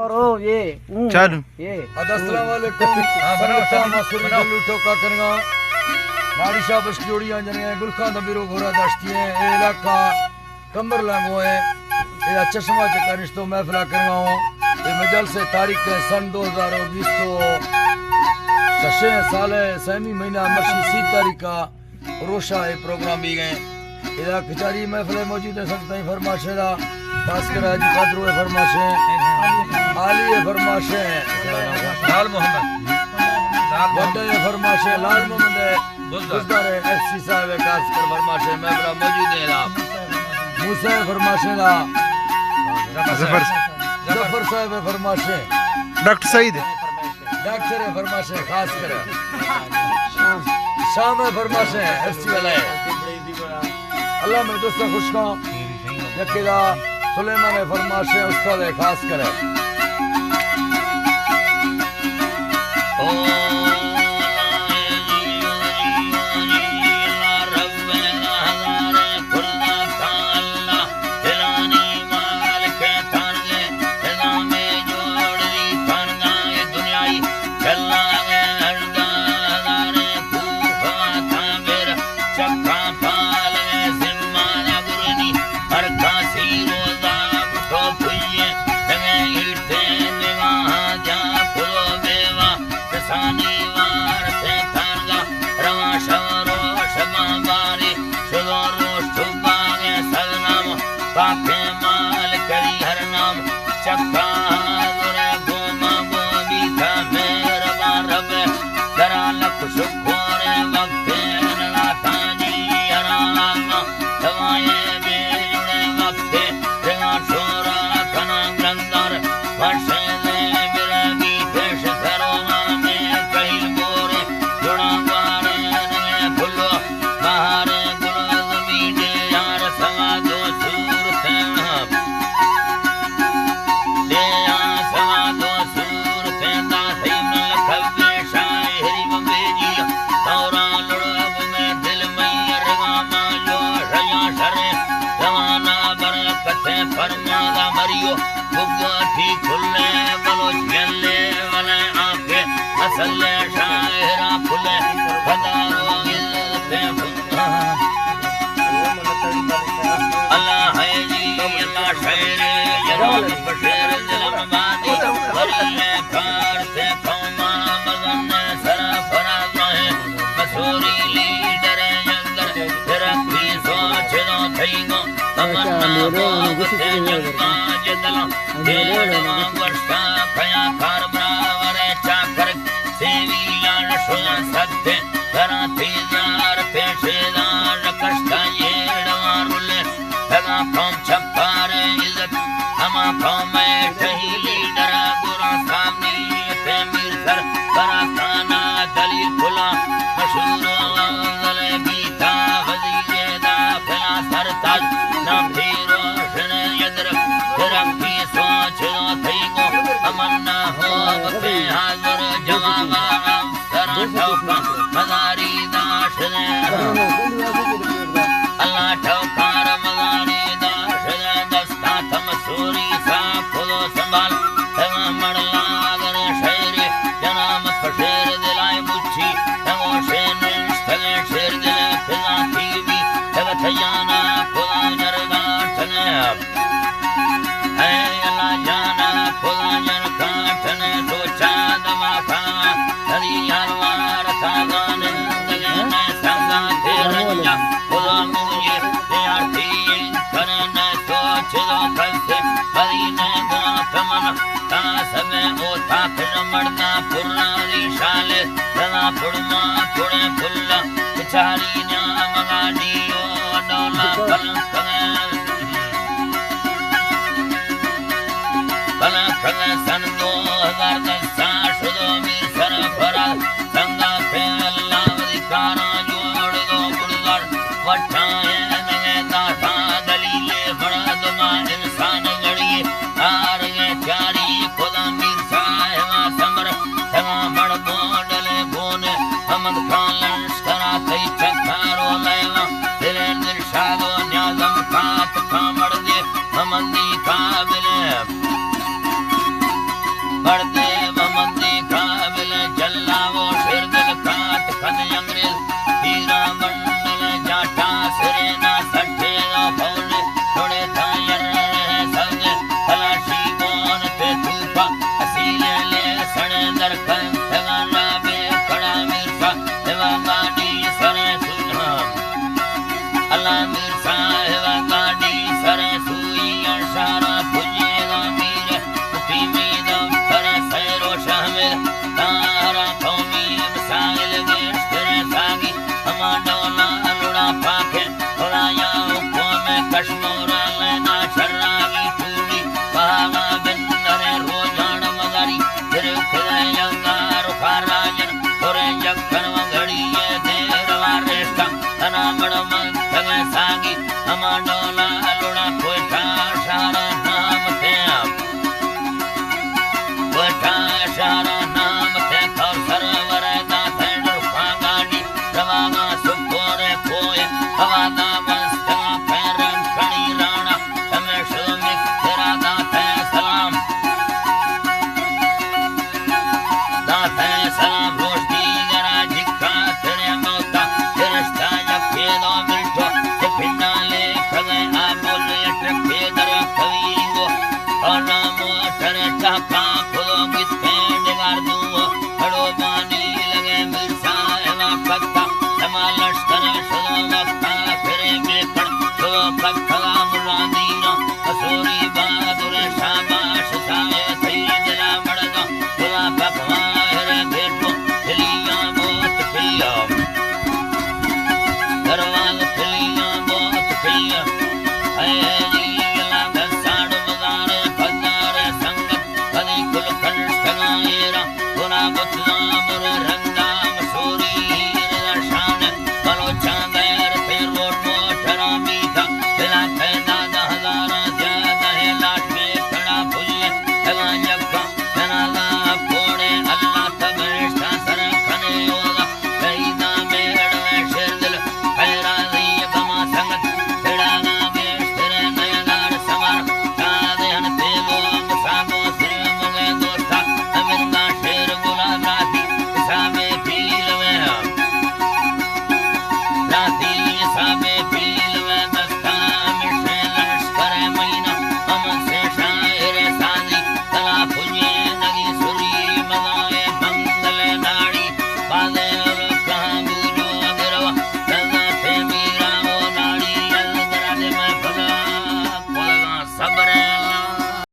और ओ ये चल ये अस्सलाम वालेकुम। बनाओ मसूरी लूटो का करगा बारिशा बस जोड़ियां जने गुलखा दबिरो घोरा दस्ती है ए इलाका कंबर लांगो है ए चश्मा के करिश्तो महफिल करगा ए मजल से तारीख है सन 2020 तो सशे साल सहमी महीना मर्शी 3 तारीख का रोशा है प्रोग्राम भी गए इला खिचारी महफिल मौजूद है सब तई फरमाशेरा खासकर हाजी कादरो फरमाशे आली फरमाशे लाल मोहम्मद बड़े फरमाशे लाल मोहम्मद बुजदार एफसी साहब खासकर फरमाशे महफिल मौजूद है ला मूसा फरमाशे ला जफर साहब फरमाशे डॉक्टर सईद डॉक्टर फरमाशे खासकर शाम फरमाशे एफसी वाले अल्लाह में दोस्तों खुश का यकीदा सुलेमान फरमाशे उस्ताद खास करे बढ़ते बमंदी काबिल जल्लावो शिरदल काट खन अंग्रेज हीरा मंडल जाटा सिरेना सठे नो फौज थोड़े थायर सब तलाशी बोन पे तूफा असीले ले सणेंदर खन देवाना बे खड़ा मिर्सा देवा गाड़ी सरे सुना अल्लाह मिर्सा देवा गाड़ी सरे सुई अशारा पुजे मीर कुफी में दम करे सैरो शामिल तारा कौमी मिसाइल गेस्टरे सागी हमा डोला लुड़ा पाके थोड़ाया हुकुम कश्मीर लेना शर्रागी टूरी बागा बिंदरे रोजान मगरी फिर यंगार खाराजन थोड़े जक्कर मगड़ी ये देरवा रेस्ता तना बड़ मंगल सागी हमा डोला लुड़ा कोठा शारा नाम थे कोठा शारा नाम थे कौर सरवर दा थेंडर फागाडी रवागा सुपोरे कोय हवादा बस्ता पैरन खड़ी राणा तमेश मिक तेरा दा थे सलाम रोशनी जरा जिक्का तेरे मौता तेरस्ता जफे दो मिल्टो से भिन्ना ले खगे आबोल ट्रके दर कवींगो और नामो तेरे चापा